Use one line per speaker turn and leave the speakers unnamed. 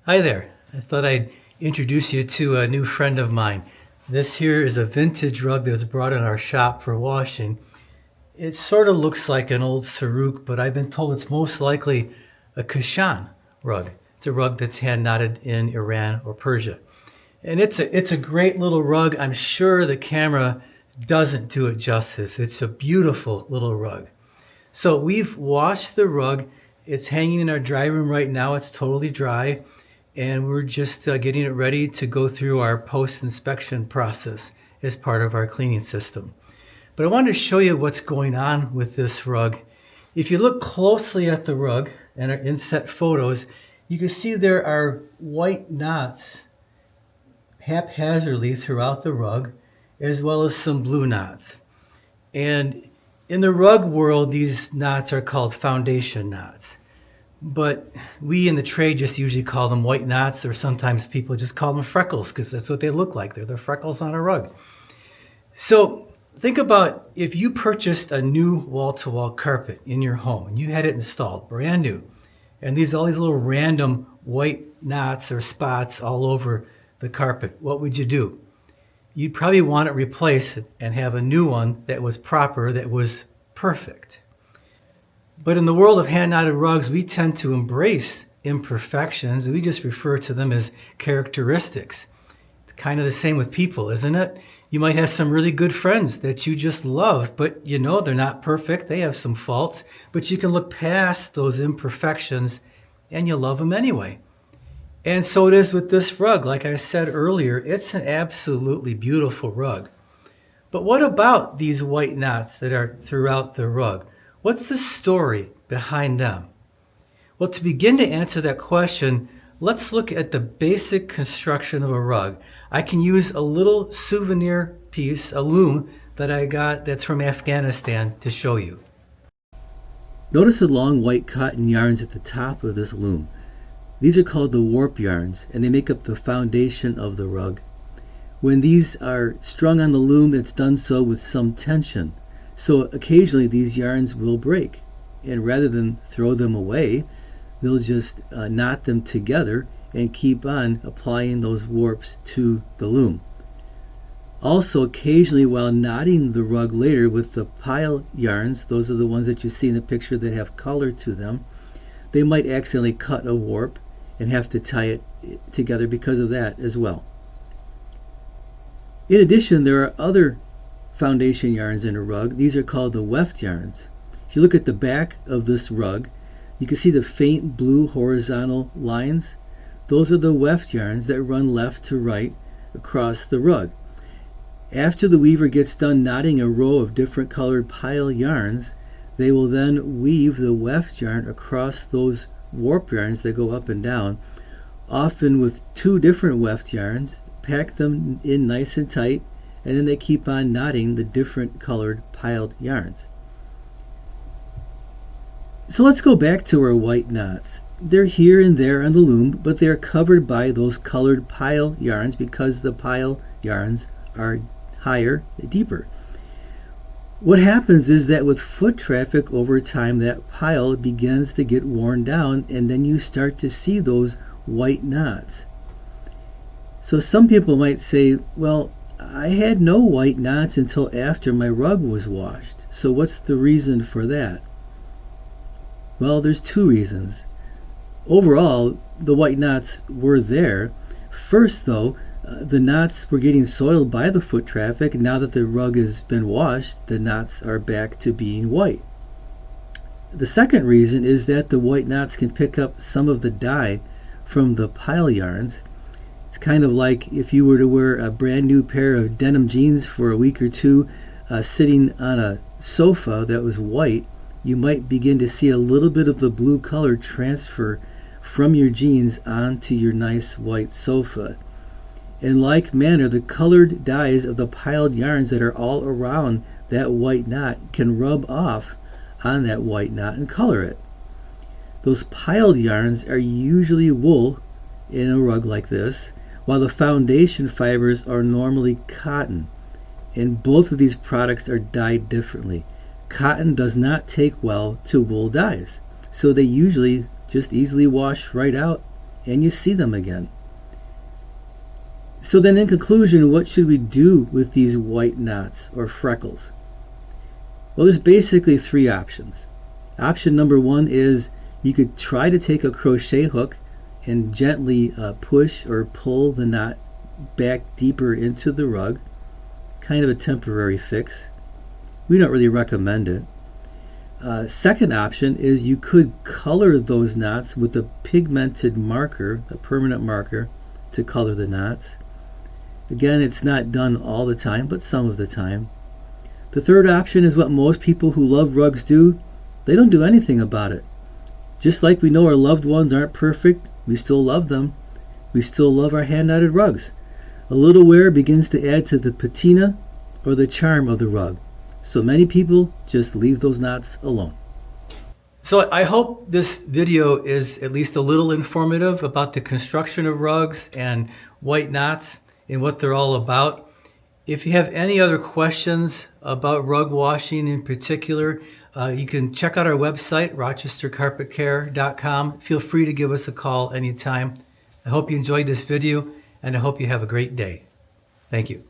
Hi there. I thought I'd introduce you to a new friend of mine. This here is a vintage rug that was brought in our shop for washing. It sort of looks like an old Saruk, but I've been told it's most likely a Kashan rug. It's a rug that's hand knotted in Iran or Persia. And it's a great little rug. I'm sure the camera doesn't do it justice. It's a beautiful little rug. So we've washed the rug. It's hanging in our dry room right now. It's totally dry. And we're just getting it ready to go through our post-inspection process as part of our cleaning system. But I wanted to show you what's going on with this rug. If you look closely at the rug and our inset photos, you can see there are white knots haphazardly throughout the rug, as well as some blue knots. And in the rug world, these knots are called foundation knots. But we in the trade just usually call them white knots, or sometimes people just call them freckles because that's what they look like. They're the freckles on a rug. So think about if you purchased a new wall-to-wall carpet in your home and you had it installed brand new, and all these little random white knots or spots all over the carpet, what would you do? You'd probably want it replaced and have a new one that was proper, that was perfect. But in the world of hand-knotted rugs, we tend to embrace imperfections. We just refer to them as characteristics. It's kind of the same with people, isn't it? You might have some really good friends that you just love, but you know they're not perfect. They have some faults, but you can look past those imperfections and you love them anyway. And so it is with this rug. Like I said earlier, it's an absolutely beautiful rug. But what about these white knots that are throughout the rug? What's the story behind them? Well, to begin to answer that question, let's look at the basic construction of a rug. I can use a little souvenir piece, a loom, that I got that's from Afghanistan to show you. Notice the long white cotton yarns at the top of this loom. These are called the warp yarns, and they make up the foundation of the rug. When these are strung on the loom, it's done so with some tension. So occasionally these yarns will break, and rather than throw them away, they'll just knot them together and keep on applying those warps to the loom. Also, occasionally while knotting the rug later with the pile yarns, those are the ones that you see in the picture that have color to them, they might accidentally cut a warp and have to tie it together because of that as well. In addition, there are other foundation yarns in a rug. These are called the weft yarns. If you look at the back of this rug, you can see the faint blue horizontal lines. Those are the weft yarns that run left to right across the rug. After the weaver gets done knotting a row of different colored pile yarns, they will then weave the weft yarn across those warp yarns that go up and down, often with two different weft yarns, pack them in nice and tight, and then they keep on knotting the different colored piled yarns. So let's go back to our white knots. They're here and there on the loom, but they're covered by those colored pile yarns because the pile yarns are higher, deeper. What happens is that with foot traffic over time, that pile begins to get worn down, and then you start to see those white knots. So some people might say, well, I had no white knots until after my rug was washed. So what's the reason for that? Well, there's two reasons. Overall, the white knots were there. First, though, the knots were getting soiled by the foot traffic. Now that the rug has been washed, the knots are back to being white. The second reason is that the white knots can pick up some of the dye from the pile yarns. It's kind of like if you were to wear a brand new pair of denim jeans for a week or two, sitting on a sofa that was white, you might begin to see a little bit of the blue color transfer from your jeans onto your nice white sofa. In like manner, the colored dyes of the piled yarns that are all around that white knot can rub off on that white knot and color it. Those piled yarns are usually wool in a rug like this, while the foundation fibers are normally cotton. And both of these products are dyed differently. Cotton does not take well to wool dyes, so they usually just easily wash right out and you see them again. So then in conclusion, what should we do with these white knots or freckles? Well, there's basically three options. Option number one is you could try to take a crochet hook and gently push or pull the knot back deeper into the rug. Kind of a temporary fix. We don't really recommend it. Second option is you could color those knots with a pigmented marker, a permanent marker, to color the knots. Again, it's not done all the time, but some of the time. The third option is what most people who love rugs do. They don't do anything about it. Just like we know our loved ones aren't perfect, we still love them. We still love our hand-knotted rugs. A little wear begins to add to the patina or the charm of the rug. So many people just leave those knots alone. So I hope this video is at least a little informative about the construction of rugs and white knots and what they're all about. If you have any other questions about rug washing in particular, you can check out our website, rochestercarpetcare.com. Feel free to give us a call anytime. I hope you enjoyed this video, and I hope you have a great day. Thank you.